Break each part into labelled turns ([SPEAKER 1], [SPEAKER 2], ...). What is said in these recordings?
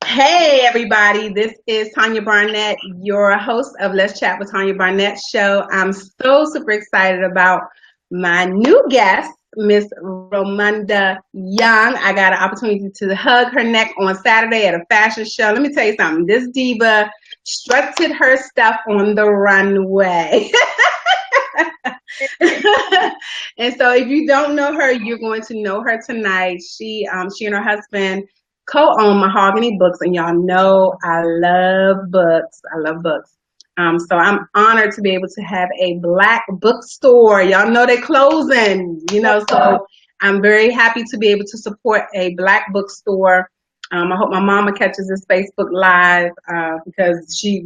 [SPEAKER 1] Hey everybody, this is Tanya Barnett, your host of Let's Chat with Tanya Barnett show. I'm so super excited about my new guest, Miss Ramunda Young. I got an opportunity to hug her neck on Saturday at a fashion show. Let me tell you something. This diva strutted her stuff on the runway. And so if you don't know her, you're going to know her tonight. She and her husband co-own Mahogany Books, and y'all know I love books. I love books. So I'm honored to be able to have a Black bookstore. Y'all know they're closing, so I'm very happy to be able to support a Black bookstore. I hope my mama catches this Facebook Live because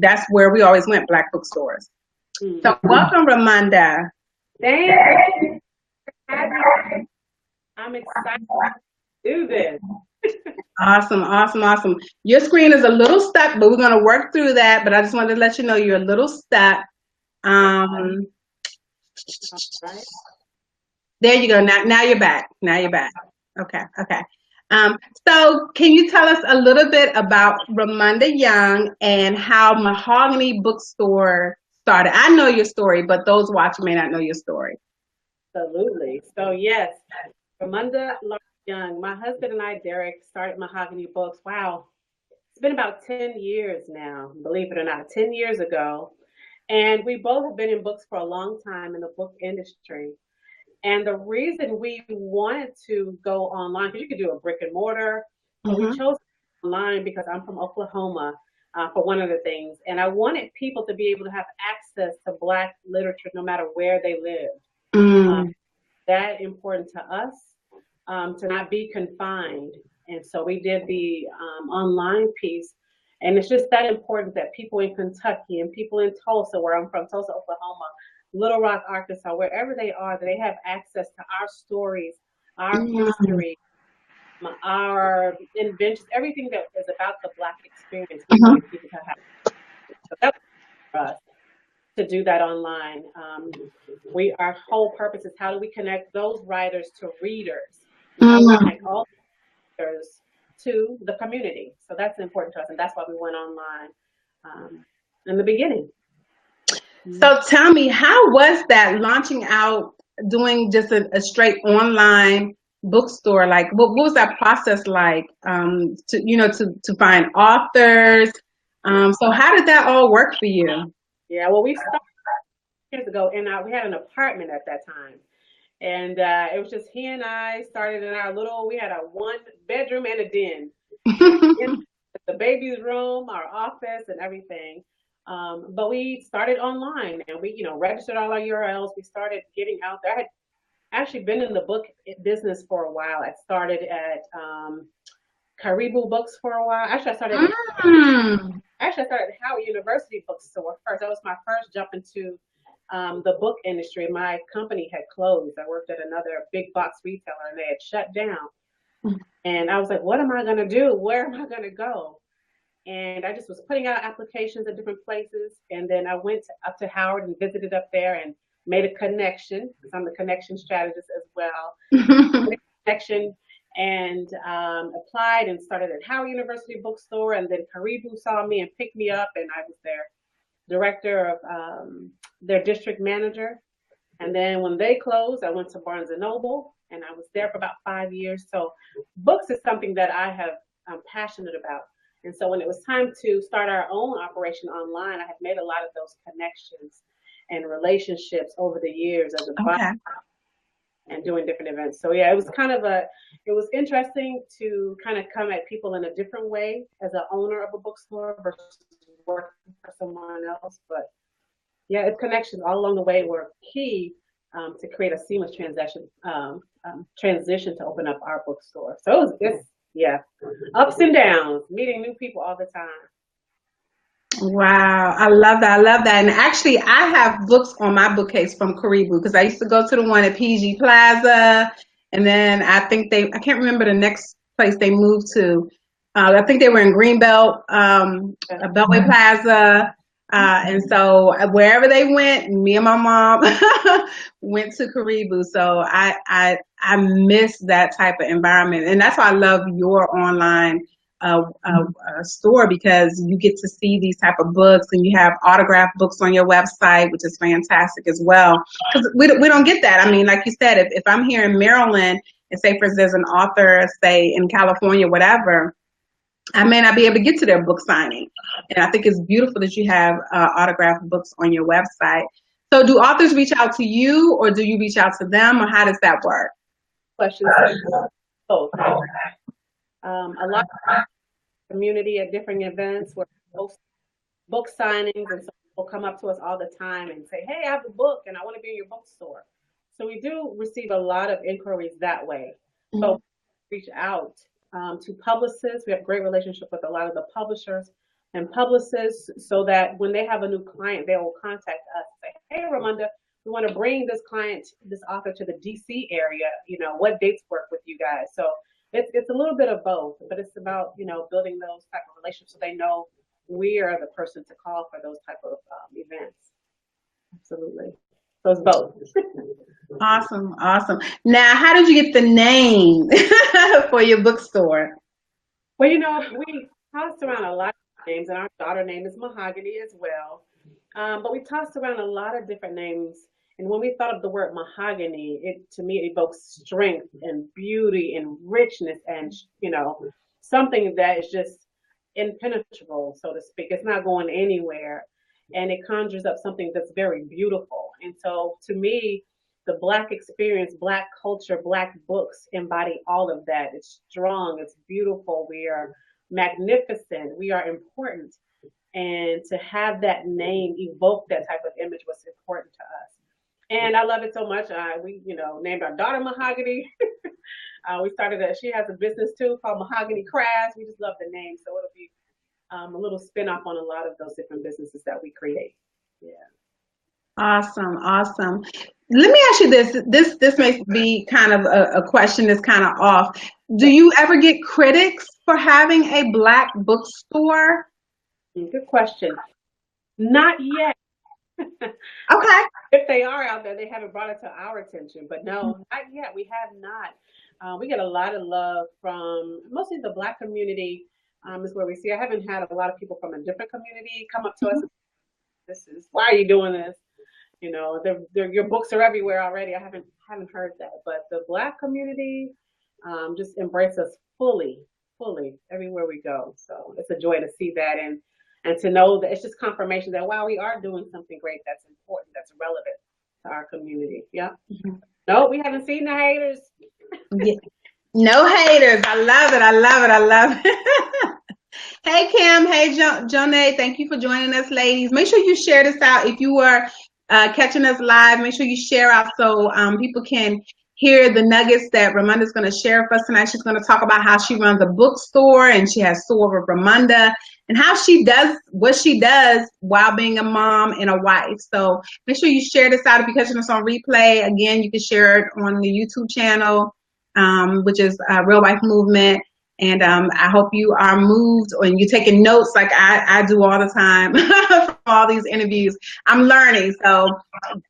[SPEAKER 1] that's where we always went, Black bookstores. So welcome, Ramunda.
[SPEAKER 2] Thank I'm excited to do this.
[SPEAKER 1] Awesome. Your screen is a little stuck, but we're going to work through that. But I just wanted to let you know you're a little stuck.
[SPEAKER 2] Right.
[SPEAKER 1] There you go. Now you're back. Okay. So can you tell us a little bit about Ramunda Young and how Mahogany Bookstore started? I know your story, but those watching may not know your story.
[SPEAKER 2] Absolutely. So yes, Ramunda Lark Young, my husband and I, Derek, started Mahogany Books. Wow. It's been about 10 years now, believe it or not, 10 years ago. And we both have been in books for a long time in the book industry. And the reason we wanted to go online, because you could do a brick and mortar, but we chose online because I'm from Oklahoma, for one of the things. And I wanted people to be able to have access to Black literature no matter where they lived. That important to us, to not be confined. And so we did the online piece. And it's just that important that people in Kentucky and people in Tulsa, where I'm from, Tulsa, Oklahoma, Little Rock, Arkansas, wherever they are, they have access to our stories, our history, our inventions, everything that is about the Black experience. We wanted people to have. So that was for us to do that online. Our whole purpose is how do we connect those writers to readers? How do we connect all readers to the community? So that's important to us, and that's why we went online in the beginning.
[SPEAKER 1] So tell me, how was that launching out, doing just a straight online bookstore? Like, what was that process like? To find authors. So how did that all work for you?
[SPEAKER 2] Yeah, well, we started years ago, and we had an apartment at that time, and it was just he and I started in our little. We had a 1 bedroom and a den, in the baby's room, our office, and everything. But we started online, and we, registered all our URLs. We started getting out there. I had actually been in the book business for a while. I started at Caribou Books for a while. Actually, I started at Howard University Bookstore first. That was my first jump into the book industry. My company had closed. I worked at another big box retailer, and they had shut down. And I was like, what am I going to do? Where am I going to go? And I just was putting out applications at different places. And then I went up to Howard and visited up there and made a connection, because I'm the connection strategist as well. Made a connection and applied and started at Howard University Bookstore. And then Caribou saw me and picked me up, and I was their director of their district manager. And then when they closed, I went to Barnes and Noble, and I was there for about 5 years. So books is something that I'm passionate about. And so when it was time to start our own operation online, I had made a lot of those connections and relationships over the years as a buyer and doing different events. So yeah, it was interesting to kind of come at people in a different way as an owner of a bookstore versus working for someone else. But yeah, its connections all along the way were key to create a seamless transition to open up our bookstore. So yeah, ups and downs, meeting new people all the time.
[SPEAKER 1] Wow, I love that. And actually, I have books on my bookcase from Caribou because I used to go to the one at PG Plaza, and then I can't remember the next place they moved to. I think they were in Greenbelt, Beltway Plaza. And so wherever they went, me and my mom went to Caribou. So I miss that type of environment. And that's why I love your online a store because you get to see these type of books and you have autographed books on your website, which is fantastic as well. Because we don't get that. I mean, like you said, if I'm here in Maryland and say, for instance, there's an author, say in California, whatever, I may not be able to get to their book signing. And I think it's beautiful that you have autographed books on your website. So do authors reach out to you or do you reach out to them or how does that work?
[SPEAKER 2] Questions. Both. A lot of community at different events where we host book signings, and so people come up to us all the time and say, "Hey, I have a book and I want to be in your bookstore." So we do receive a lot of inquiries that way. So reach out to publicists. We have a great relationship with a lot of the publishers and publicists, so that when they have a new client, they will contact us and say, "Hey, Ramunda, we want to bring this client, this author, to the DC area. You know, what dates work with you guys?" So it's a little bit of both, but it's about building those type of relationships so they know we are the person to call for those type of events. Absolutely. So it's both.
[SPEAKER 1] Awesome, awesome. Now, how did you get the name for your bookstore?
[SPEAKER 2] Well, we tossed around a lot of names, and our daughter name is Mahogany as well. But we tossed around a lot of different names. And when we thought of the word mahogany, it to me evokes strength and beauty and richness and, something that is just impenetrable, so to speak. It's not going anywhere. And it conjures up something that's very beautiful. And so to me, the Black experience, Black culture, Black books embody all of that. It's strong, it's beautiful, we are magnificent, we are important. And to have that name evoke that type of image was important to us. And I love it so much. We, named our daughter Mahogany. We started she has a business too called Mahogany Crafts. We just love the name. So it'll be a little spin off on a lot of those different businesses that we create. Yeah.
[SPEAKER 1] Awesome, awesome. Let me ask you this. This may be kind of a question that's kind of off. Do you ever get critics for having a Black bookstore?
[SPEAKER 2] Good question. Not yet.
[SPEAKER 1] Okay.
[SPEAKER 2] If they are out there, they haven't brought it to our attention. But no, not yet. We have not. We get a lot of love from mostly the Black community. Is where we see. I haven't had a lot of people from a different community come up to us. This is why are you doing this? Your books are everywhere already. I haven't heard that, but the Black community just embrace us fully everywhere we go. So it's a joy to see that and to know that it's just confirmation that wow, we are doing something great that's important, that's relevant to our community. Yeah. No, we haven't seen the haters.
[SPEAKER 1] Yeah. No haters. I love it. I love it. I love it. Hey, Kim. Hey, Jonay. Thank you for joining us, ladies. Make sure you share this out. If you are catching us live, make sure you share out so people can hear the nuggets that Ramunda's going to share with us tonight. She's going to talk about how she runs a bookstore and she has Soar with Ramunda and how she does what she does while being a mom and a wife. So make sure you share this out. If you're catching us on replay, again, you can share it on the YouTube channel, which is Real Wife Movement. And I hope you are moved and you're taking notes like I do all the time from all these interviews. I'm learning, so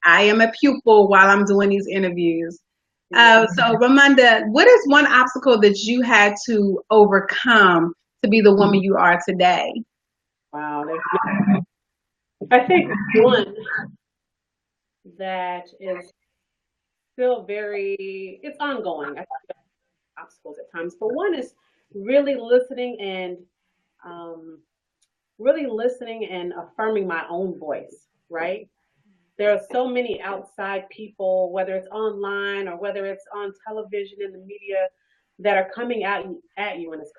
[SPEAKER 1] I am a pupil while I'm doing these interviews. So Ramunda, what is one obstacle that you had to overcome to be the woman you are today?
[SPEAKER 2] Wow. I think one that is still it's ongoing. I think obstacles at times, but one is really listening and affirming my own voice, right? There are so many outside people, whether it's online or whether it's on television in the media, that are coming at you when it's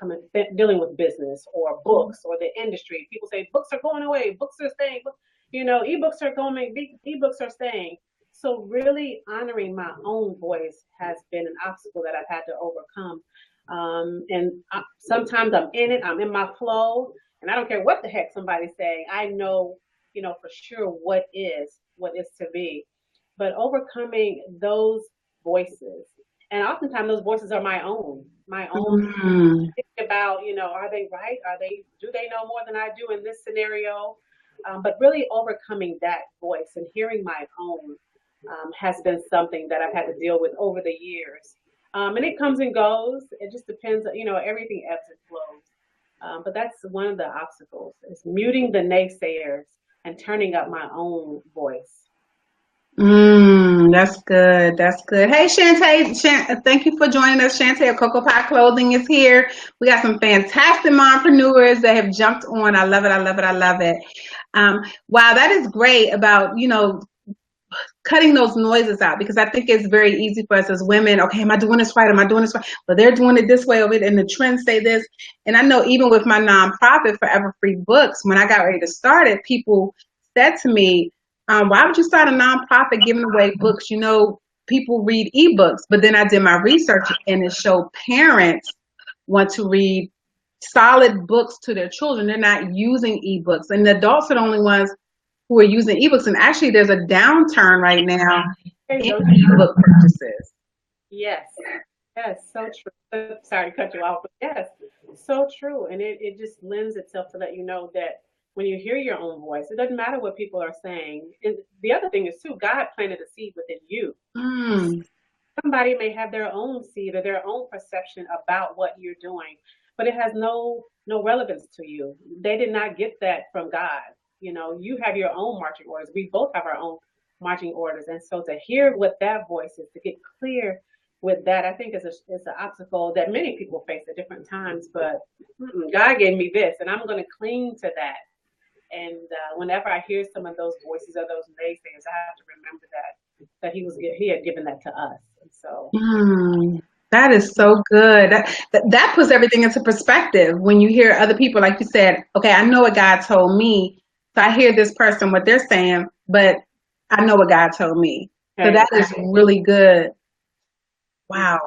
[SPEAKER 2] dealing with business or books or the industry. People say books are going away, books are staying, ebooks are going, ebooks are staying. So really honoring my own voice has been an obstacle that I've had to overcome. Sometimes I'm in it, I'm in my flow, and I don't care what the heck somebody's saying. I know, for sure what is to be. But overcoming those voices, and oftentimes those voices are my own. Think about, are they right? Do they know more than I do in this scenario? But really overcoming that voice and hearing my own has been something that I've had to deal with over the years. And it comes and goes. It just depends, everything ebbs and flows. But that's one of the obstacles is muting the naysayers and turning up my own voice.
[SPEAKER 1] That's good. That's good. Hey, Shantae, thank you for joining us. Shantae of Cocoa Pie Clothing is here. We got some fantastic mompreneurs that have jumped on. I love it. I love it. I love it. Wow, that is great about, cutting those noises out, because I think it's very easy for us as women. Okay, am I doing this right? Am I doing this right? But they're doing it this way over it, and the trends say this. And I know even with my nonprofit, Forever Free Books, when I got ready to start it, people said to me, why would you start a nonprofit giving away books? People read ebooks. But then I did my research, and it showed parents want to read solid books to their children. They're not using ebooks, and the adults are the only ones who are using ebooks. And actually, there's a downturn right now in ebook purchases.
[SPEAKER 2] Yes, yes, so true. Sorry to cut you off, but yes, so true. And it just lends itself to let you know that when you hear your own voice, it doesn't matter what people are saying. And the other thing is, too, God planted a seed within you. Somebody may have their own seed or their own perception about what you're doing, but it has no relevance to you. They did not get that from God. You have your own marching orders. We both have our own marching orders. And so to hear what that voice is, to get clear with that, I think is an obstacle that many people face at different times. But God gave me this, and I'm going to cling to that. And whenever I hear some of those voices or those naysayers, I have to remember that he had given that to us. And so
[SPEAKER 1] That is so good. That puts everything into perspective when you hear other people, like you said, okay, I know what God told me. So I hear this person, what they're saying, but I know what God told me. So that is really good. Wow.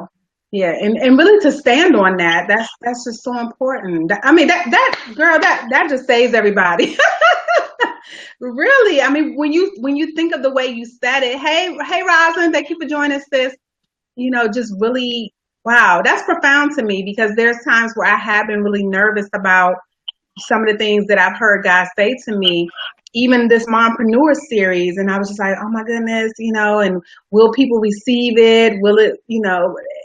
[SPEAKER 1] Yeah, and really to stand on that, that's just so important. I mean, that girl, that just saves everybody. Really. I mean, when you think of the way you said it, hey Rosalind, thank you for joining us, sis. Just really, wow, that's profound to me, because there's times where I have been really nervous about some of the things that I've heard God say to me, even this mompreneur series. And I was just like, oh my goodness, and will people receive it? Will it,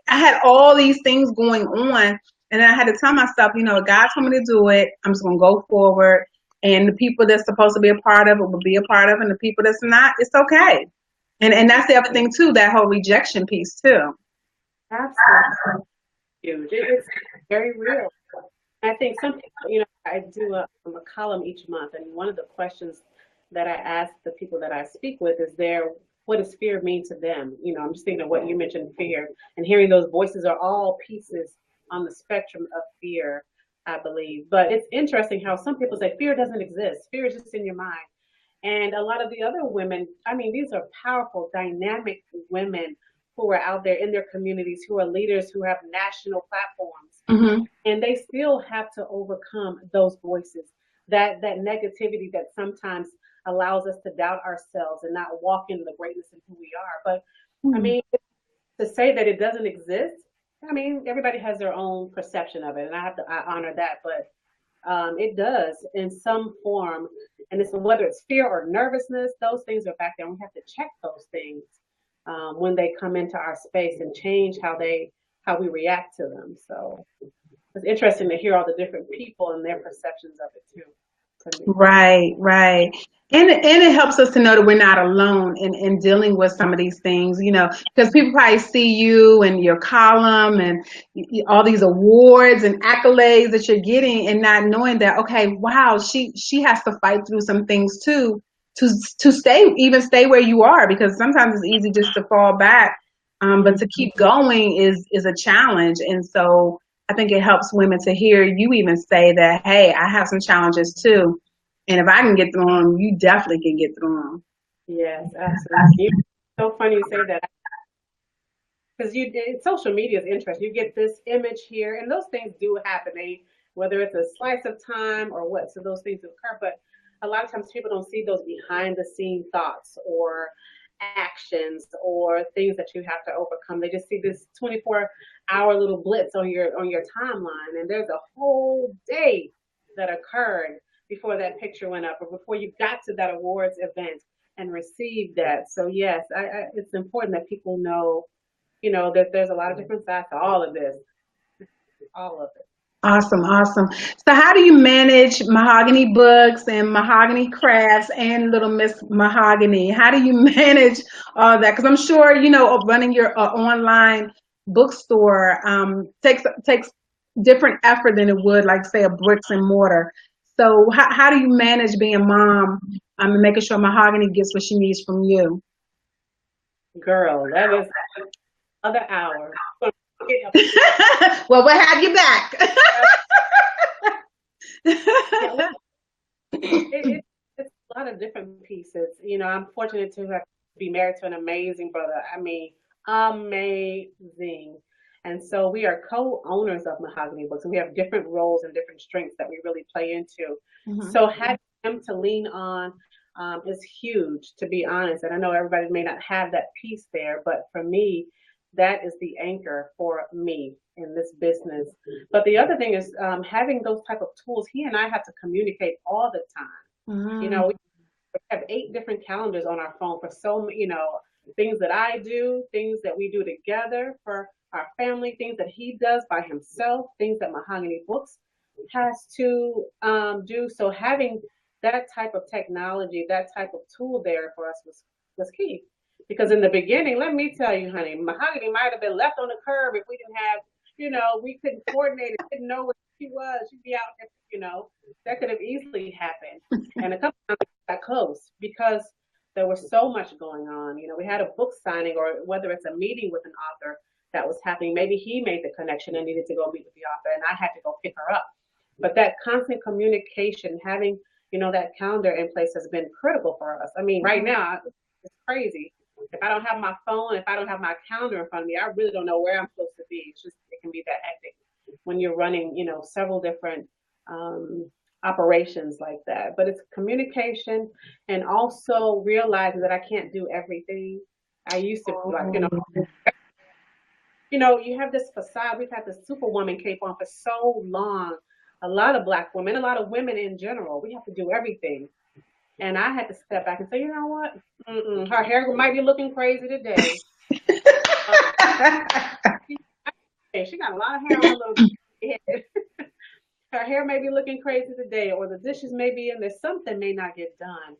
[SPEAKER 1] I had all these things going on. And then I had to tell myself, God told me to do it. I'm just going to go forward. And the people that's supposed to be a part of it will be a part of it. And the people that's not, it's okay. And that's the other thing too, that whole rejection piece too.
[SPEAKER 2] absolutely huge. It's very real. I think some people, I do a column each month, and one of the questions that I ask the people that I speak with is what does fear mean to them? I'm just thinking of what you mentioned, fear, and hearing those voices are all pieces on the spectrum of fear, I believe. But it's interesting how some people say fear doesn't exist. Fear is just in your mind. And a lot of the other women, I mean, these are powerful, dynamic women who are out there in their communities, who are leaders, who have national platforms, and they still have to overcome those voices, that negativity that sometimes allows us to doubt ourselves and not walk in the greatness in who we are. But I mean, to say that it doesn't exist, I mean, everybody has their own perception of it, and I honor that. But it does in some form, and it's whether it's fear or nervousness, those things are back there. And we have to check those things when they come into our space and change how we react to them. So it's interesting to hear all the different people and their perceptions of it too.
[SPEAKER 1] Right, right. And it helps us to know that we're not alone in dealing with some of these things, because people probably see you and your column and all these awards and accolades that you're getting, and not knowing that, okay, wow, she has to fight through some things too, to stay where you are, because sometimes it's easy just to fall back, but to keep going is a challenge. And so I think it helps women to hear you even say that, hey, I have some challenges too. And if I can get through them, you definitely can get through them.
[SPEAKER 2] Yes, absolutely. It's so funny you say that, because social media is interesting. You get this image here, and those things do happen. Whether it's a slice of time or what, so those things occur. But a lot of times people don't see those behind the scene thoughts or actions or things that you have to overcome. They just see this 24-hour little blitz on your timeline, and there's a whole day that occurred before that picture went up or before you got to that awards event and received that. So yes, it's important that people know, that there's a lot of different sides to all of this, all of it.
[SPEAKER 1] Awesome, awesome. So how do you manage Mahogany Books and Mahogany Crafts and Little Miss Mahogany? How do you manage all that? Because I'm sure, running your online bookstore takes different effort than it would, like, say, a bricks and mortar. So how do you manage being a mom and making sure Mahogany gets what she needs from you?
[SPEAKER 2] Girl, that is another hour.
[SPEAKER 1] Well, we'll have you back.
[SPEAKER 2] Yeah, well, it's a lot of different pieces. I'm fortunate to have be married to an amazing brother. I mean, amazing. And so we are co-owners of Mahogany Books, and we have different roles and different strengths that we really play into.
[SPEAKER 1] Mhm.
[SPEAKER 2] So having him to lean on is huge, to be honest. And I know everybody may not have that piece there, but for me, that is the anchor for me in this business. But the other thing is having those type of tools. He and I have to communicate all the time.
[SPEAKER 1] Mhm.
[SPEAKER 2] We have 8 different calendars on our phone for things that I do, things that we do together for our family, things that he does by himself, things that Mahogany Books has to do. So having that type of technology, that type of tool there for us was key. Because in the beginning, let me tell you, honey, Mahogany might have been left on the curb if we didn't have, we couldn't coordinate it, didn't know where she was. She'd be out there, that could have easily happened. And a couple times we got close because there was so much going on. We had a book signing, or whether it's a meeting with an author that was happening. Maybe he made the connection and needed to go meet with the author, and I had to go pick her up. But that constant communication, having that calendar in place has been critical for us. I mean, right now it's crazy. If I don't have my phone, if I don't have my calendar in front of me, I really don't know where I'm supposed to be. It can be that hectic when you're running, several different operations like that. But it's communication, and also realizing that I can't do everything. I used to be like, you have this facade. We've had this superwoman cape on for so long. A lot of Black women, a lot of women in general, we have to do everything. And I had to step back and say, you know what? Her hair might be looking crazy today. She got a lot of hair on her little head. Her hair may be looking crazy today, or the dishes may be in there. Something may not get done.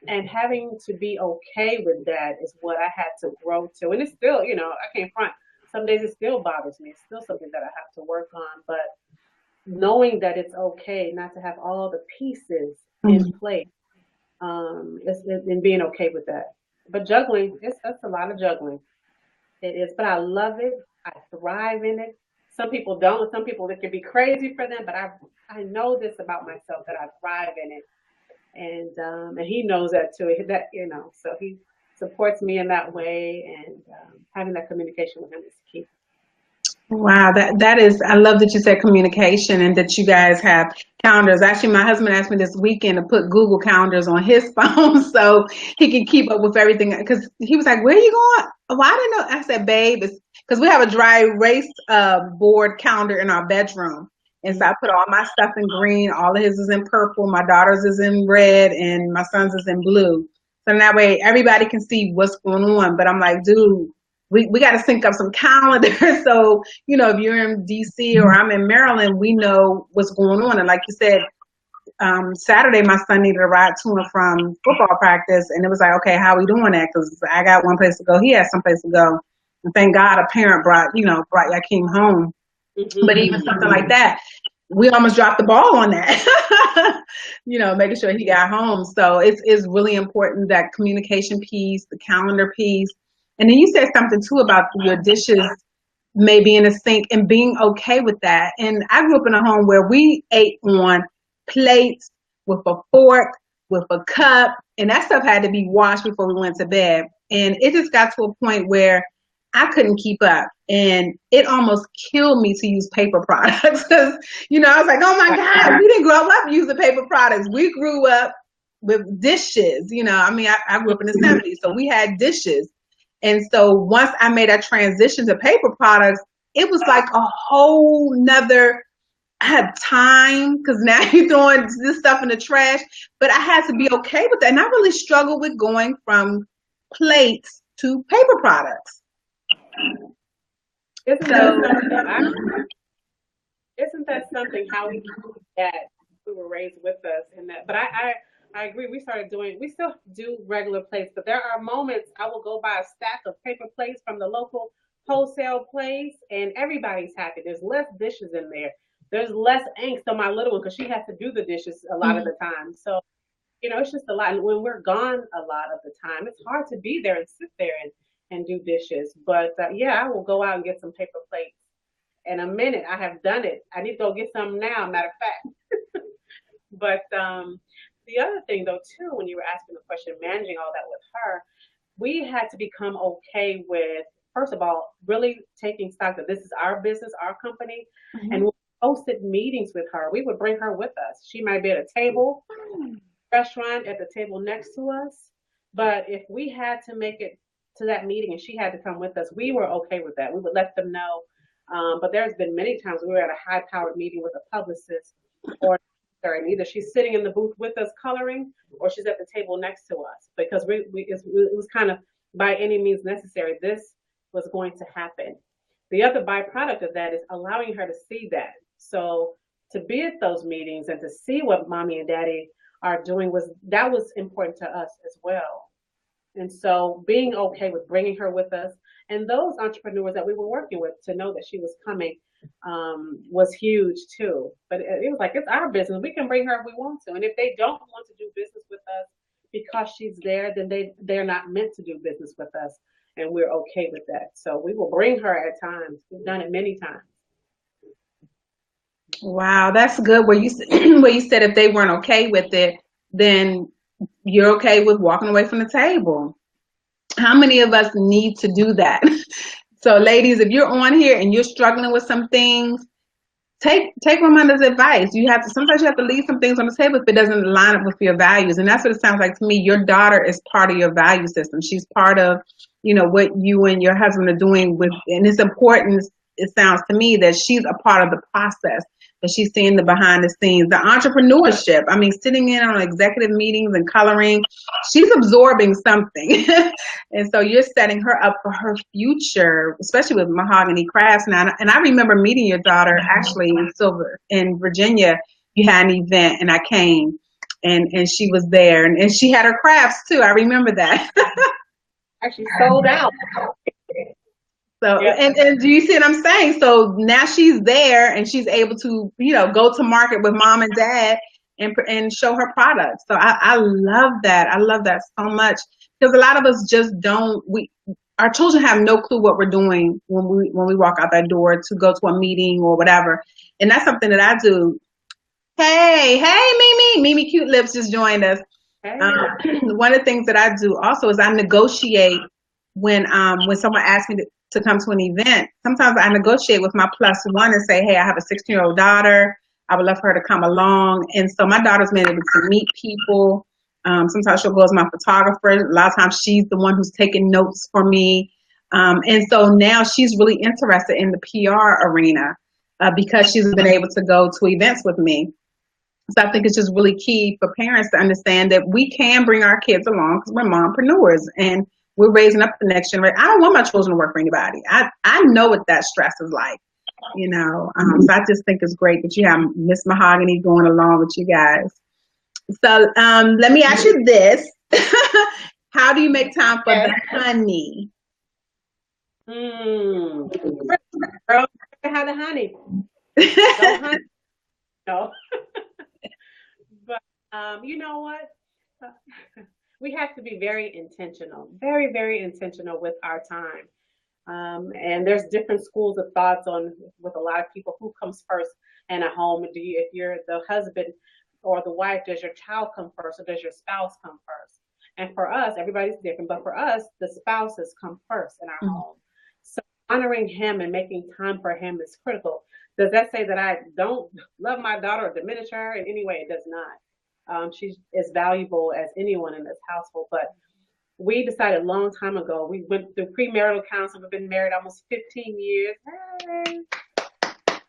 [SPEAKER 2] And having to be okay with that is what I had to grow to. And it's still, I can't front. Some days it still bothers me. It's still something that I have to work on. But knowing that it's okay not to have all the pieces in place, and being okay with that. But juggling, that's a lot of juggling. It is, but I love it. I thrive in it. Some people don't. Some people, it can be crazy for them. But I know this about myself, that I thrive in it, and he knows that too. So he supports me in that way, and having that communication with him is key.
[SPEAKER 1] Wow, that is, I love that you said communication and that you guys have calendars. Actually, my husband asked me this weekend to put Google calendars on his phone so he can keep up with everything. Because he was like, "Where are you going?" Oh, I didn't know. I said, "Babe, it's because we have a dry erase board calendar in our bedroom." And so I put all my stuff in green, all of his is in purple, my daughter's is in red, and my son's is in blue. So that way everybody can see what's going on. But I'm like, dude, we got to sync up some calendars. So, if you're in DC or I'm in Maryland, we know what's going on. And like you said, Saturday, my son needed a ride to and from football practice. And it was like, okay, how are we doing that? Because I got one place to go. He has someplace to go. And thank God a parent brought Yakeem home.
[SPEAKER 2] Mm-hmm.
[SPEAKER 1] But even something like that, we almost dropped the ball on that, making sure he got home. So it's really important, that communication piece, the calendar piece. And then you said something too about your dishes maybe in a sink and being okay with that. And I grew up in a home where we ate on plates with a fork, with a cup, and that stuff had to be washed before we went to bed. And it just got to a point where I couldn't keep up, and it almost killed me to use paper products because, I was like, oh my God, we didn't grow up using paper products. We grew up with dishes. I grew up in the 70s, so we had dishes. And so once I made that transition to paper products, it was like a whole nother, I had time because now you're throwing this stuff in the trash, but I had to be okay with that. And I really struggled with going from plates to paper products.
[SPEAKER 2] So Isn't that something how that we were raised with us and that but I agree. We started doing we still do regular plates, but there are moments I will go buy a stack of paper plates from the local wholesale place and everybody's happy. There's less dishes in there. There's less angst on my little one because she has to do the dishes a lot of the time. So, it's just a lot. And when we're gone a lot of the time, it's hard to be there and sit there and do dishes. But yeah, I will go out and get some paper plates in a minute. I have done it. I need to go get some now, matter of fact. But the other thing, though, too, when you were asking the question, managing all that with her, we had to become okay with, first of all, really taking stock that this is our business, our company, and
[SPEAKER 1] Mhm.
[SPEAKER 2] we hosted meetings with her. We would bring her with us. She might be at a table, restaurant, at the table next to us, but if we had to make it to that meeting and she had to come with us, we were okay with that. We would let them know. But there's been many times we were at a high-powered meeting with a publicist or and either she's sitting in the booth with us coloring or she's at the table next to us because it was kind of by any means necessary. This was going to happen. The other byproduct of that is allowing her to see that. So to be at those meetings and to see what mommy and daddy are doing was important to us as well. And so being okay with bringing her with us and those entrepreneurs that we were working with to know that she was coming was huge too. But it was like, it's our business. We can bring her if we want to. And if they don't want to do business with us because she's there, then they're not meant to do business with us. And we're okay with that. So we will bring her at times. We've done it many times.
[SPEAKER 1] Wow, that's good. Where you where you said if they weren't okay with it, then you're okay with walking away from the table. How many of us need to do that? So, ladies, if you're on here and you're struggling with some things, take Ramonda's advice. You have to sometimes you have to leave some things on the table if it doesn't line up with your values. And that's what it sounds like to me. Your daughter is part of your value system. She's part of, what you and your husband are doing with, and it's important. It sounds to me that she's a part of the process, that she's seeing the behind the scenes, the entrepreneurship. I mean, sitting in on executive meetings and coloring, she's absorbing something. And so you're setting her up for her future, especially with mahogany crafts now. And I remember meeting your daughter actually in Virginia. You had an event and I came and she was there and she had her crafts too. I remember that.
[SPEAKER 2] Actually sold out.
[SPEAKER 1] So,
[SPEAKER 2] Yeah.
[SPEAKER 1] and do you see what I'm saying? So now she's there and she's able to, go to market with mom and dad and show her products. So I love that. I love that so much because a lot of us just our children have no clue what we're doing when we walk out that door to go to a meeting or whatever. And that's something that I do. Hey, Mimi Cute Lips just joined us. Um,
[SPEAKER 2] Hey.
[SPEAKER 1] one of the things that I do also is I negotiate when someone asks me to come to an event. Sometimes I negotiate with my plus one and say, hey, I have a 16-year-old daughter. I would love for her to come along. And so my daughter's been able to meet people. Sometimes she'll go as my photographer. A lot of times she's the one who's taking notes for me. And so now she's really interested in the PR arena because she's been able to go to events with me. So I think it's just really key for parents to understand that we can bring our kids along because we're mompreneurs and we're raising up the next generation. I don't want my children to work for anybody. I know what that stress is like, So I just think it's great that you have Miss Mahogany going along with you guys. So let me ask you this. How do you make time for the honey?
[SPEAKER 2] Girl, have the honey. No honey. No. But you know what? We have to be very intentional, very, very intentional with our time. And there's different schools of thoughts on with a lot of people who comes first in a home. If you're the husband or the wife, does your child come first or does your spouse come first? And for us, everybody's different, but for us, the spouses come first in our home. So honoring him and making time for him is critical. Does that say that I don't love my daughter or diminish her in any way? It does not. She's as valuable as anyone in this household. But we decided a long time ago. We went through premarital counseling. We've been married almost 15 years. Hey.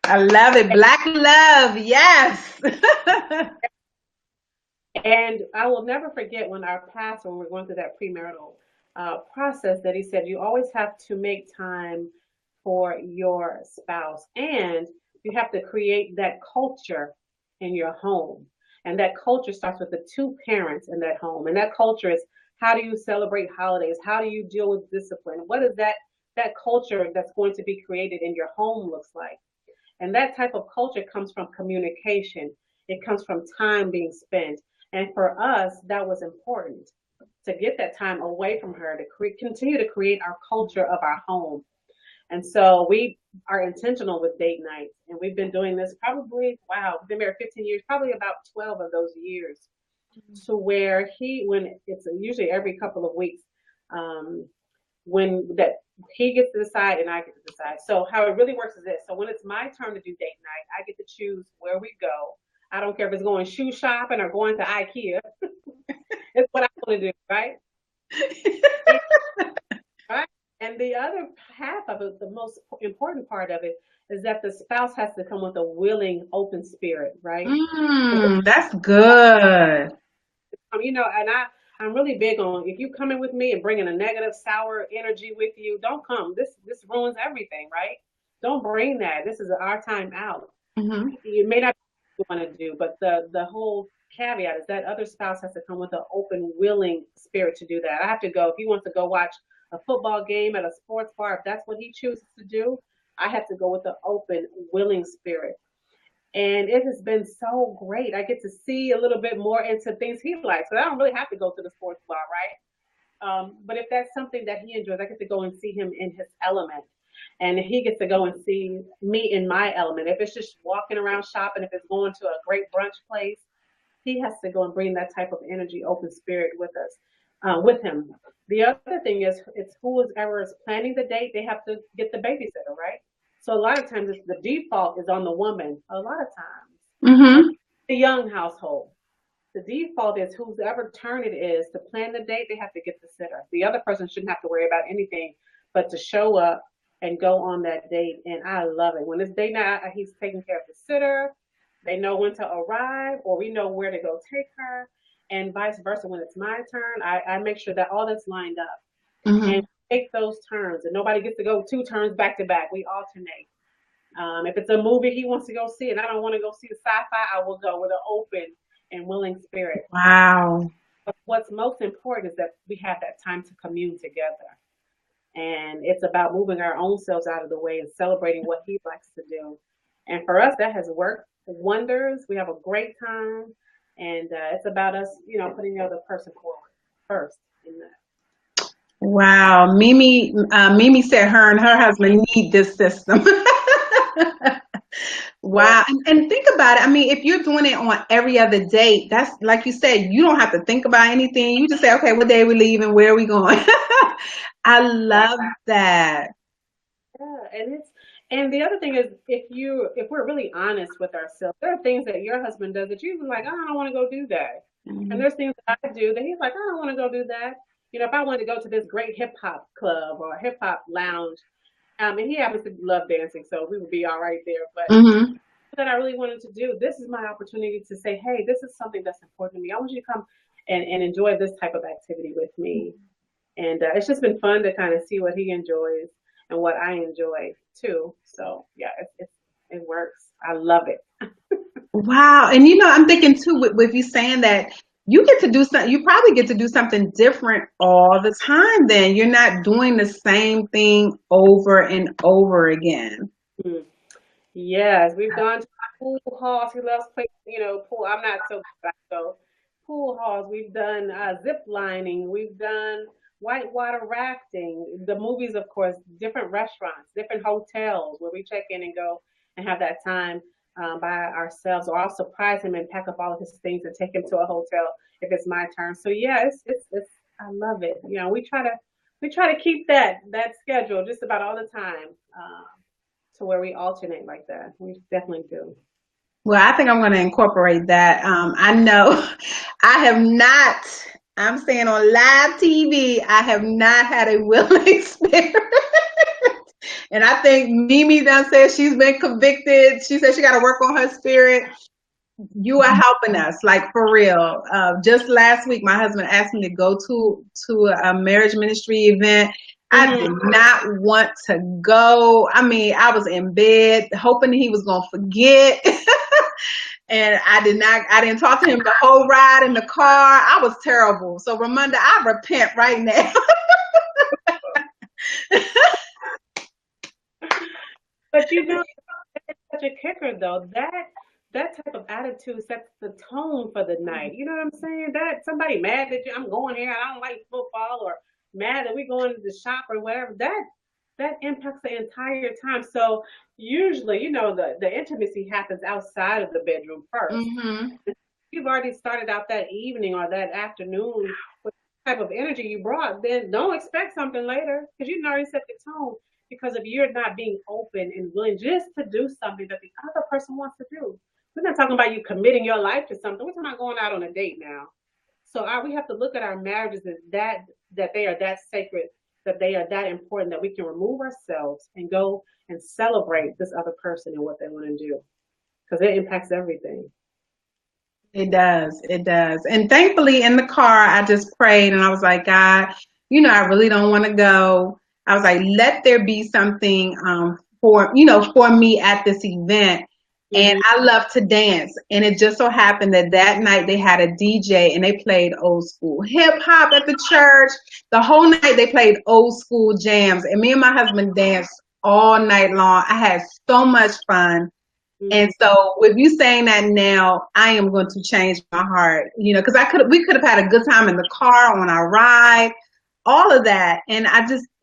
[SPEAKER 1] I love it. Black love. Yes.
[SPEAKER 2] And I will never forget when our pastor, when we were going through that premarital process, that he said, you always have to make time for your spouse. And You have to create that culture in your home. And that culture starts with the two parents in that home. And that culture is, how do you celebrate holidays? How do you deal with discipline? What is that culture that's going to be created in your home looks like? And that type of culture comes from communication. It comes from time being spent. And for us, that was important to get that time away from her to continue to create our culture of our home. And so we are intentional with date nights. And we've been doing this probably, wow, we've been married 15 years, probably about 12 of those years, to where when it's usually every couple of weeks, um, when that he gets to decide and I get to decide. So how it really works is this. So when it's my turn to do date night, I get to choose where we go. I don't care if it's going shoe shopping or going to IKEA. It's what I want to do, right? Right. And the other half of it, the most important part of it, is that the spouse has to come with a willing, open spirit, right?
[SPEAKER 1] That's good.
[SPEAKER 2] And I'm really big on, if you come in with me and bringing a negative, sour energy with you, don't come. This ruins everything, right? Don't bring that. This is our time out.
[SPEAKER 1] Hmm.
[SPEAKER 2] You may not want to do, but the whole caveat is that other spouse has to come with an open, willing spirit to do that. I have to go if he wants to go watch a football game at a sports bar. If that's what he chooses to do, I have to go with the open, willing spirit. And it has been so great. I get to see a little bit more into things he likes. So I don't really have to go to the sports bar, right? But if that's something that he enjoys, I get to go and see him in his element. And he gets to go and see me in my element. If it's just walking around shopping, if it's going to a great brunch place, he has to go and bring that type of energy, open spirit with us, with him. The other thing is, it's whoever is planning the date, they have to get the babysitter, right? So a lot of times, the default is on the woman. A lot of times,
[SPEAKER 1] Hmm.
[SPEAKER 2] the young household, the default is whoever turn it is to plan the date, they have to get the sitter. The other person shouldn't have to worry about anything but to show up and go on that date. And I love it. When it's date night, he's taking care of the sitter. They know when to arrive, or we know where to go take her, and vice versa. When it's my turn, I make sure that all that's lined up and
[SPEAKER 1] Hmm.
[SPEAKER 2] take those turns. And nobody gets to go two turns back to back. We alternate. If it's a movie he wants to go see and I don't want to go see the sci-fi, I will go with an open and willing spirit.
[SPEAKER 1] Wow.
[SPEAKER 2] But what's most important is that we have that time to commune together. And it's about moving our own selves out of the way and celebrating what he likes to do. And for us, that has worked wonders. We have a great time. And it's about us, putting the other person forward first in that.
[SPEAKER 1] Wow. Mimi said her and her husband need this system.
[SPEAKER 2] Yeah.
[SPEAKER 1] Wow. And think about it. I mean, if you're doing it on every other date, that's like you said, you don't have to think about anything. You just say, okay, what day we leaving? Where are we going? I
[SPEAKER 2] Yeah.
[SPEAKER 1] love that.
[SPEAKER 2] Yeah, and the other thing is, if we're really honest with ourselves, there are things that your husband does that you be like, oh, I don't want to go do that, and
[SPEAKER 1] Mhm.
[SPEAKER 2] there's things that I do that he's like, I don't want to go do that. If I wanted to go to this great hip hop club or hip hop lounge, and he happens to love dancing, so we would be all right there. But
[SPEAKER 1] Mhm.
[SPEAKER 2] that I really wanted to do, this is my opportunity to say, hey, this is something that's important to me. I want you to come and enjoy this type of activity with me. And it's just been fun to kind of see what he enjoys and what I enjoy too. So yeah, it works. I love it.
[SPEAKER 1] Wow. And I'm thinking too, with you saying that you get to do something, you probably get to do something different all the time then. You're not doing the same thing over and over again.
[SPEAKER 2] Mm. Yes, we've gone to pool halls. He loves playing, pool. I'm not so good, so pool halls. We've done zip lining. We've done whitewater rafting. The movies, of course, different restaurants, different hotels where we check in and go and have that time by ourselves. Or I'll surprise him and pack up all of his things and take him to a hotel if it's my turn. So yeah, it's I love it. We try to keep that schedule just about all the time. To where we alternate like that. We definitely do.
[SPEAKER 1] Well, I think I'm going to incorporate that. I know I have not, I'm saying on live TV, I have not had a willing spirit. And I think Mimi done said she's been convicted. She said she got to work on her spirit. You are helping us, like for real. Just last week, my husband asked me to go to a marriage ministry event. I did not want to go. I mean, I was in bed hoping he was going to forget. And I didn't talk to him the whole ride in the car. I was terrible. So Ramunda, I repent right now.
[SPEAKER 2] But you know, it's such a kicker though. That type of attitude sets the tone for the night. You know what I'm saying? That somebody mad that you, I'm going here, I don't like football, or mad that we going to the shop or whatever. That impacts the entire time. So usually, you know, the intimacy happens outside of the bedroom first.
[SPEAKER 1] Mm-hmm.
[SPEAKER 2] You've already started out that evening or that afternoon with the type of energy you brought, then don't expect something later because you already set the tone. Because if you're not being open and willing just to do something that the other person wants to do, we're not talking about you committing your life to something. We're talking about going out on a date now. So we have to look at our marriages as that they are that sacred, that they are that important, that we can remove ourselves and go and celebrate this other person and what they want to do because it impacts everything.
[SPEAKER 1] It does. It does. And thankfully, in the car, I just prayed and I was like, God, you know, I really don't want to go. I was like, let there be something for me at this event. And
[SPEAKER 2] Mm-hmm.
[SPEAKER 1] I love to dance. And it just so happened that night they had a DJ and they played old school hip hop at the church. The whole night they played old school jams. And me and my husband danced all night long. I had so much fun. And
[SPEAKER 2] Mm-hmm.
[SPEAKER 1] so with you saying that now, I am going to change my heart, you know, because we could have had a good time in the car on our ride, all of that. And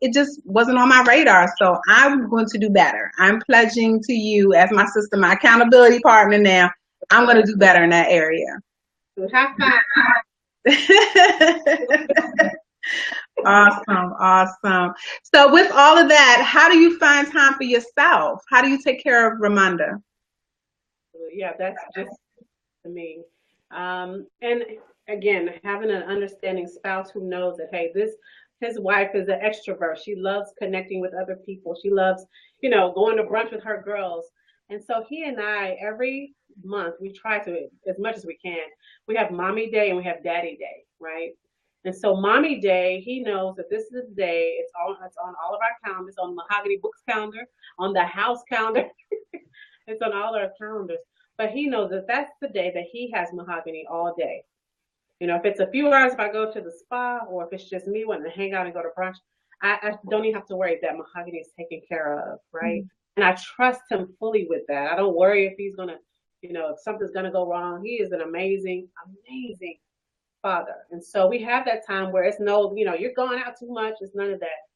[SPEAKER 1] it just wasn't on my radar. So I'm going to do better. I'm pledging to you as my sister, my accountability partner now. I'm going to do better in that area.
[SPEAKER 2] High five.
[SPEAKER 1] Awesome. Awesome. So with all of that, how do you find time for yourself? How do you take care of Ramunda?
[SPEAKER 2] Yeah, that's just to me. And again, having an understanding spouse who knows that, hey, his wife is an extrovert. She loves connecting with other people. She loves, you know, going to brunch with her girls. And so he and I, every month, we try to, as much as we can, we have mommy day and we have daddy day, right? And so mommy day, he knows that this is the day. It's on all of our calendars, on Mahogany Books calendar, on the house calendar. It's on all our calendars. But he knows that that's the day that he has mahogany all day. You know, if it's a few hours, if I go to the spa, or if it's just me wanting to hang out and go to brunch, I don't even have to worry that mahogany is taken care of, right? And I trust him fully with that. I don't worry if he's gonna, you know, if something's gonna go wrong. He is an amazing, amazing father. And so we have that time where it's no, you know, you're going out too much. It's none of that.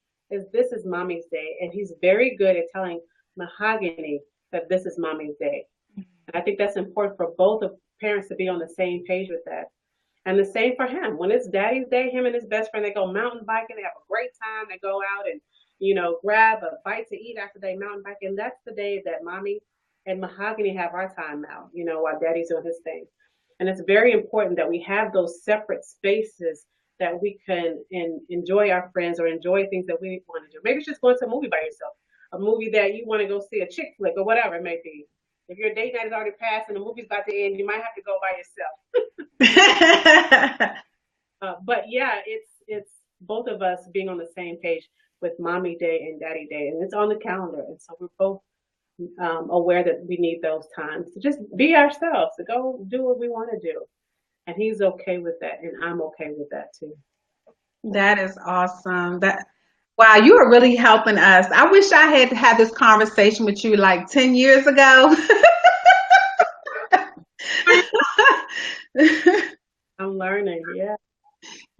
[SPEAKER 2] This is mommy's day, and he's very good at telling mahogany that this is mommy's day. And I think that's important for both of parents to be on the same page with that. And the same for him. When it's daddy's day, him and his best friend, they go mountain biking, they have a great time, they go out and, you know, grab a bite to eat after they mountain bike. And that's the day that mommy and mahogany have our time out, you know, while daddy's doing his thing. And it's very important that we have those separate spaces that we can enjoy our friends or enjoy things that we want to do. Maybe it's just going to a movie by yourself, a movie that you want to go see, a chick flick or whatever it may be. If your date night is already passed and the movie's about to end, you might have to go by yourself. But yeah, it's both of us being on the same page with mommy day and daddy day, and it's on the calendar. And so we're both aware that we need those times to just be ourselves, to go do what we want to do. And he's okay with that, and I'm okay with that too.
[SPEAKER 1] That is awesome. Wow, you are really helping us. I wish I had had this conversation with you like 10 years ago.
[SPEAKER 2] I'm learning, yeah.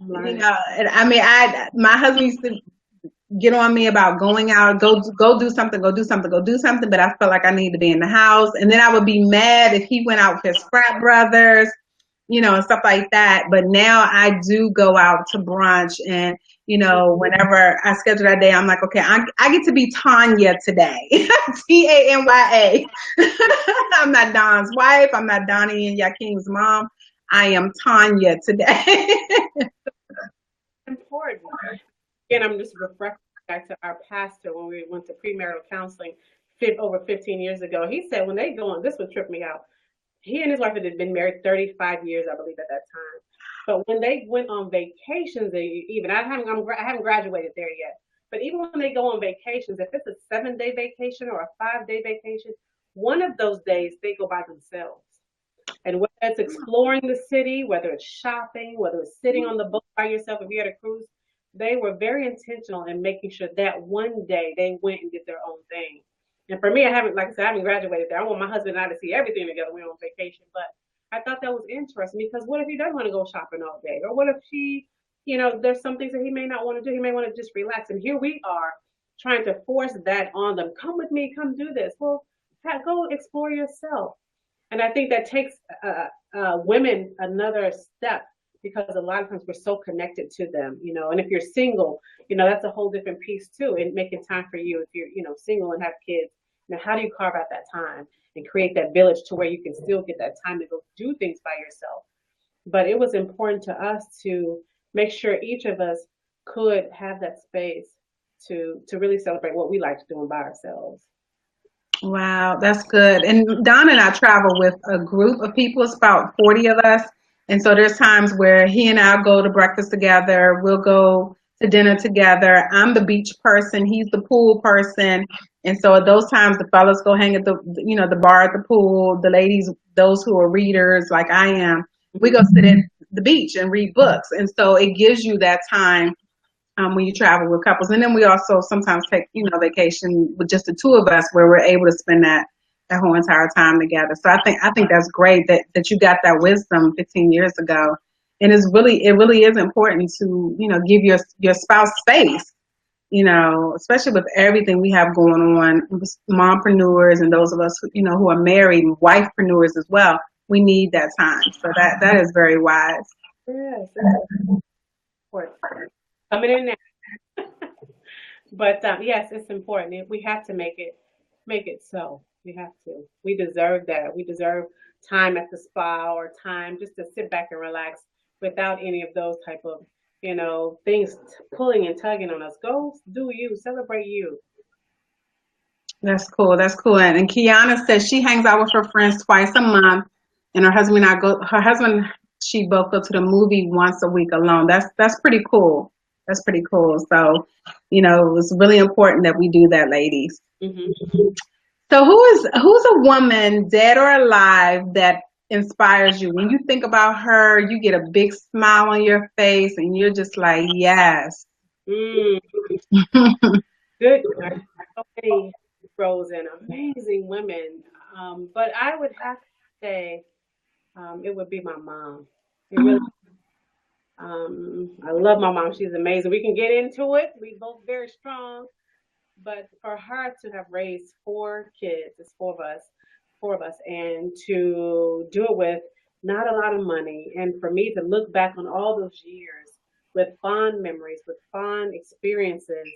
[SPEAKER 2] I'm learning.
[SPEAKER 1] You know, and I mean, my husband used to get on me about going out, go do something, go do something, go do something, but I felt like I needed to be in the house. And then I would be mad if he went out with his frat brothers, you know, and stuff like that. But now I do go out to brunch, and you know, whenever I schedule that day, I'm like, okay, I get to be Tanya today. Tanya. I'm not Don's wife. I'm not Donnie and Yakim's mom. I am Tanya today.
[SPEAKER 2] Important. Again, I'm just reflecting back to our pastor when we went to premarital counseling over 15 years ago. He said when they go on, this would trip me out. He and his wife had been married 35 years, I believe, at that time. But when they went on vacations, even I haven't graduated there yet. But even when they go on vacations, if it's a 7-day vacation or a 5-day vacation, one of those days they go by themselves. And whether it's exploring the city, whether it's shopping, whether it's sitting on the boat by yourself, if you had a cruise, they were very intentional in making sure that one day they went and did their own thing. And for me, I haven't, like I said, I haven't graduated there. I want my husband and I to see everything together. We're on vacation. But I thought that was interesting because what if he doesn't want to go shopping all day? Or what if there's some things that he may not want to do. He may want to just relax. And here we are trying to force that on them. Come with me, come do this. Well, go explore yourself. And I think that takes women another step because a lot of times we're so connected to them, and if you're single, that's a whole different piece too, and making time for you. If you're, single and have kids, how do you carve out that time and create that village to where you can still get that time to go do things by yourself? But it was important to us to make sure each of us could have that space to really celebrate what we like doing by ourselves.
[SPEAKER 1] Wow, that's good. And Don and I travel with a group of people. It's about 40 of us. And so there's times where he and I go to breakfast together. We'll go to dinner together. I'm the beach person. He's the pool person. And so at those times, the fellas go hang at the bar at the pool. The ladies, those who are readers like I am, we go sit at the beach and read books. And so it gives you that time when you travel with couples. And then we also sometimes take, vacation with just the two of us where we're able to spend that whole entire time together. So I think that's great that you got that wisdom 15 years ago. And it really is important to, give your spouse space, especially with everything we have going on, mompreneurs and those of us, who are married and wifepreneurs as well. We need that time. So that is very wise.
[SPEAKER 2] Yes, coming in now. But yes, it's important. We have to make it so. We have to. We deserve that. We deserve time at the spa or time just to sit back and relax without any of those type of, things pulling and tugging on us. Go do you, celebrate you.
[SPEAKER 1] That's cool. That's cool. And Kiana says she hangs out with her friends twice a month, and her husband, she both go to the movie once a week alone. That's pretty cool. That's pretty cool. So, it's really important that we do that, ladies.
[SPEAKER 2] Mm-hmm.
[SPEAKER 1] So who's a woman, dead or alive, that inspires you? When you think about her, you get a big smile on your face, and you're just like, yes.
[SPEAKER 2] Mm. Good. So many frozen, amazing women. But I would have to say it would be my mom. It really, I love my mom. She's amazing. We can get into it. We both very strong. But for her to have raised 4 kids, it's 4 of us, and to do it with not a lot of money, and for me to look back on all those years with fond memories, with fond experiences,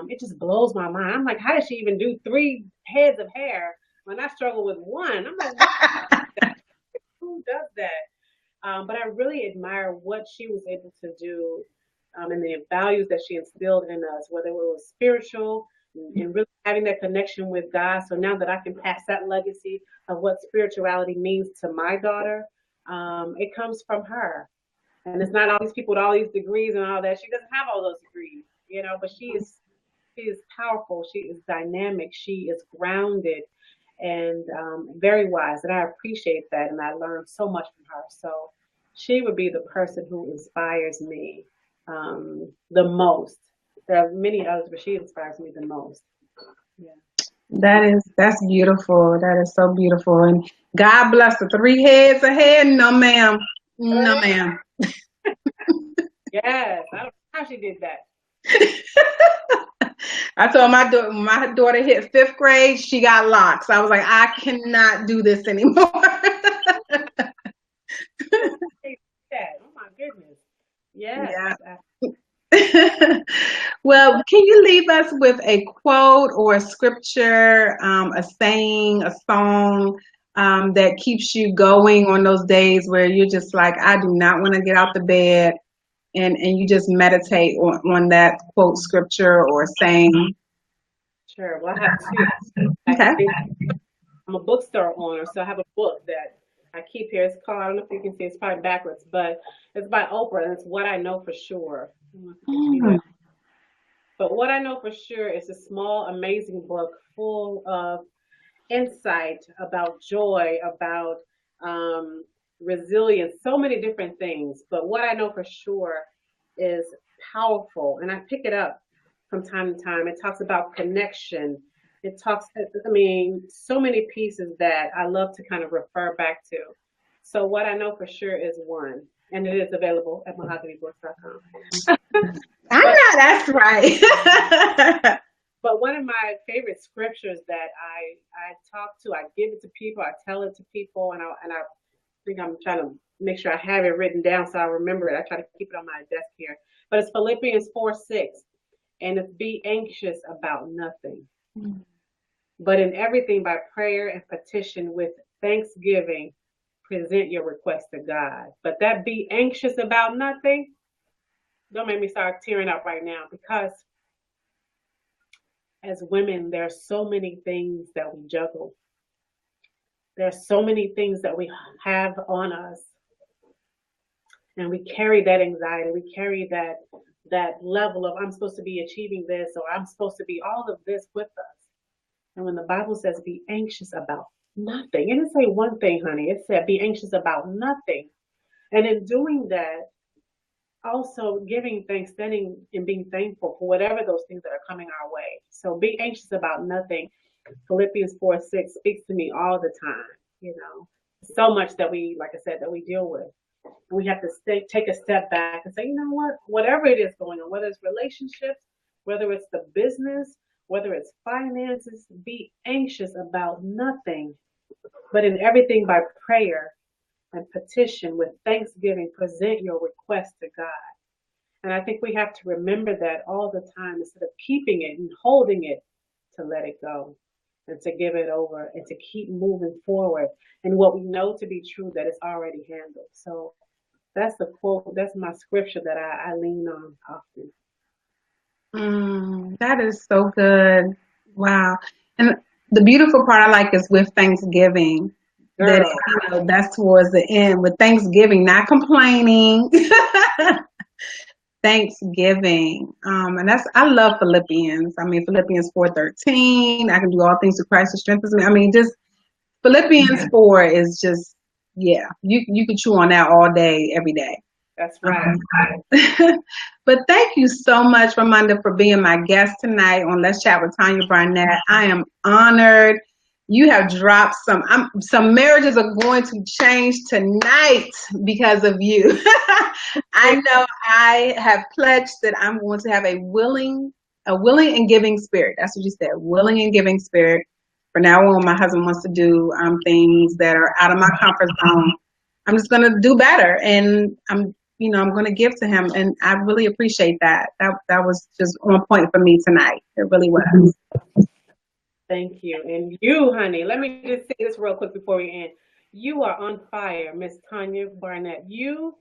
[SPEAKER 2] it just blows my mind. I'm like, how did she even do 3 heads of hair when I struggle with one? I'm like, who does that? But I really admire what she was able to do and the values that she instilled in us, whether it was spiritual and really having that connection with God. So now that I can pass that legacy of what spirituality means to my daughter, it comes from her. And it's not all these people with all these degrees and all that. She doesn't have all those degrees, but she is powerful. She is dynamic. She is grounded and very wise. And I appreciate that. And I learned so much from her. So she would be the person who inspires me the most. There are many others, but she inspires me the most. Yeah.
[SPEAKER 1] That's beautiful. That is so beautiful. And God bless the 3 heads ahead. No, ma'am. No, ma'am.
[SPEAKER 2] Yes. I don't know how she did that.
[SPEAKER 1] I told my daughter hit 5th grade, she got locks. I was like, I cannot do this anymore.
[SPEAKER 2] Oh my goodness. Yes.
[SPEAKER 1] Yeah. Well, can you leave us with a quote or a scripture, a saying, a song that keeps you going on those days where you're just like, I do not want to get out the bed, and you just meditate on that quote, scripture, or saying?
[SPEAKER 2] Sure. Well, I have 2.
[SPEAKER 1] Okay.
[SPEAKER 2] I'm a bookstore owner, so I have a book that I keep here. It's called, I don't know if you can see, it's probably backwards, but it's by Oprah, and it's What I Know for Sure.
[SPEAKER 1] Mm.
[SPEAKER 2] But what I know for sure is a small, amazing book full of insight about joy, about um, resilience, so many different things. But what I know for sure is powerful, and I pick it up from time to time. It talks about connection. It talks, I mean, so many pieces that I love to kind of refer back to. So what I know for sure is one, and it is available at mahoganybooks.com.
[SPEAKER 1] I
[SPEAKER 2] But
[SPEAKER 1] know that's right.
[SPEAKER 2] But one of my favorite scriptures that I talk to, I give it to people, I tell it to people, and I think I'm trying to make sure I have it written down so I remember it. I try to keep it on my desk here. But it's Philippians 4:6, and it's be anxious about nothing, but in everything by prayer and petition with thanksgiving, present your request to God. But that be anxious about nothing, don't make me start tearing up right now, because as women, there are so many things that we juggle. There are so many things that we have on us, and we carry that anxiety. We carry that level of I'm supposed to be achieving this, or I'm supposed to be all of this with us. And when the Bible says be anxious about nothing, it didn't say one thing, honey. It said be anxious about nothing. And in doing that, also giving thanks, standing and being thankful for whatever those things that are coming our way. So be anxious about nothing. Philippians 4:6 speaks to me all the time. You know, so much that we, like I said, that we deal with. We have to take a step back and say, you know what, whatever it is going on, whether it's relationships, whether it's the business, whether it's finances, be anxious about nothing, but in everything by prayer and petition with thanksgiving, present your request to God. And I think we have to remember that all the time, instead of keeping it and holding it, to let it go and to give it over and to keep moving forward. And what we know to be true, that it's already handled. So that's the quote, that's my scripture that I lean on often.
[SPEAKER 1] That is so good. Wow. And the beautiful part I like is with Thanksgiving, that
[SPEAKER 2] Girl,
[SPEAKER 1] that's towards the end with Thanksgiving, not complaining. Thanksgiving. And that's I love Philippians. I mean Philippians 4:13. I can do all things through Christ who strengthens me. I mean just Philippians 4 is just yeah, you could chew on that all day, every day.
[SPEAKER 2] that's right.
[SPEAKER 1] But thank you so much, Ramunda, for being my guest tonight on Let's Chat with Tanya Barnett. I am honored. You have dropped some marriages are going to change tonight because of you. I know I have pledged that I'm going to have a willing and giving spirit. That's what you said, willing and giving spirit. For now on, my husband wants to do things that are out of my comfort zone. I'm just going to do better, and I'm going to give to him, and I really appreciate that. That was just on point for me tonight. It really was.
[SPEAKER 2] Thank you. And you, honey, let me just say this real quick before we end. You are on fire, Miss Tanya Barnett. You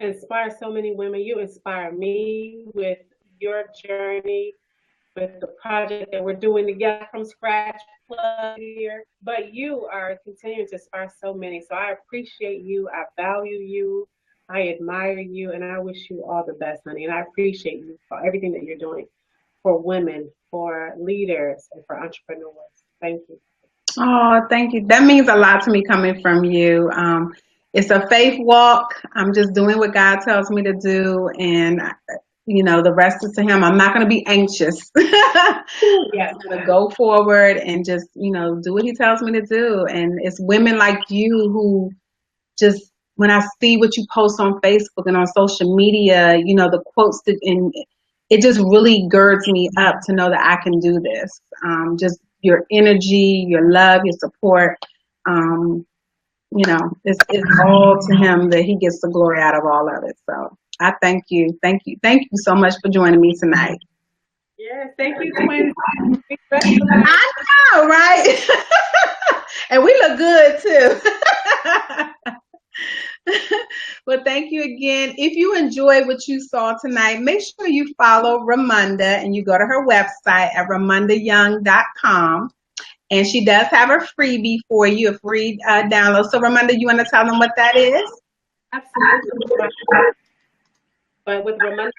[SPEAKER 2] inspire so many women. You inspire me with your journey, with the project that we're doing together from scratch plus here. But you are continuing to inspire so many. So I appreciate you. I value you. I admire you. And I wish you all the best, honey. And I appreciate you for everything that you're doing for women, for leaders, and for entrepreneurs. Thank you.
[SPEAKER 1] Oh, thank you. That means a lot to me coming from you. It's a faith walk. I'm just doing what God tells me to do, and the rest is to Him. I'm not going to be anxious.
[SPEAKER 2] Yes.
[SPEAKER 1] I'm going to go forward and just do what He tells me to do. And it's women like you who just when I see what you post on Facebook and on social media, the quotes and it just really girds me up to know that I can do this. Just your energy, your love, your support. It's all to Him that He gets the glory out of all of it. So I thank you. Thank you. Thank you so much for joining me tonight.
[SPEAKER 2] Yes, thank you, twins.
[SPEAKER 1] I know, right? And we look good too. Well, thank you again. If you enjoyed what you saw tonight, make sure you follow Ramunda and you go to her website at ramundayoung.com. And she does have a freebie for you, a free download. So, Ramunda, you want to tell them what that is?
[SPEAKER 2] Absolutely. But with Ramunda,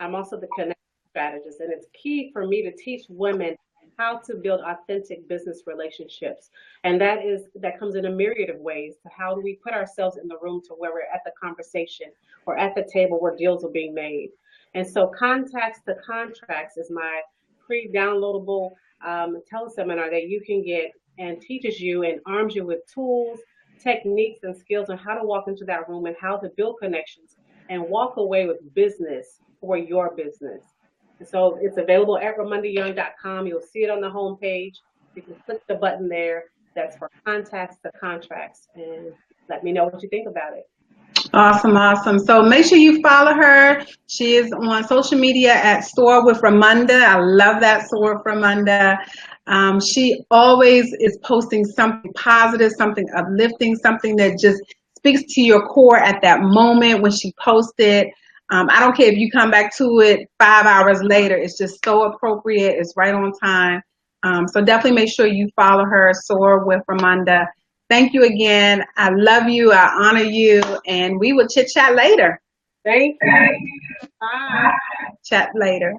[SPEAKER 2] I'm also the connection strategist, and it's key for me to teach women how to build authentic business relationships. And that comes in a myriad of ways to how do we put ourselves in the room to where we're at the conversation or at the table where deals are being made. And so Contacts to Contracts is my pre-downloadable teleseminar that you can get and teaches you and arms you with tools, techniques, and skills on how to walk into that room and how to build connections and walk away with business for your business. And so it's available at ramundayoung.com. You'll see it on the homepage. You can click the button there. That's for Contacts to Contracts. And let me know what you think about it.
[SPEAKER 1] Awesome, awesome. So make sure you follow her. She is on social media at Soar with Ramunda. I love that, Soar with Ramunda. She always is posting something positive, something uplifting, something that just speaks to your core at that moment when she posts it. I don't care if you come back to it 5 hours later. It's just so appropriate. It's right on time. So definitely make sure you follow her, Soar with Ramunda. Thank you again. I love you. I honor you. And we will chit chat later.
[SPEAKER 2] Thank you. Bye.
[SPEAKER 1] Chat later.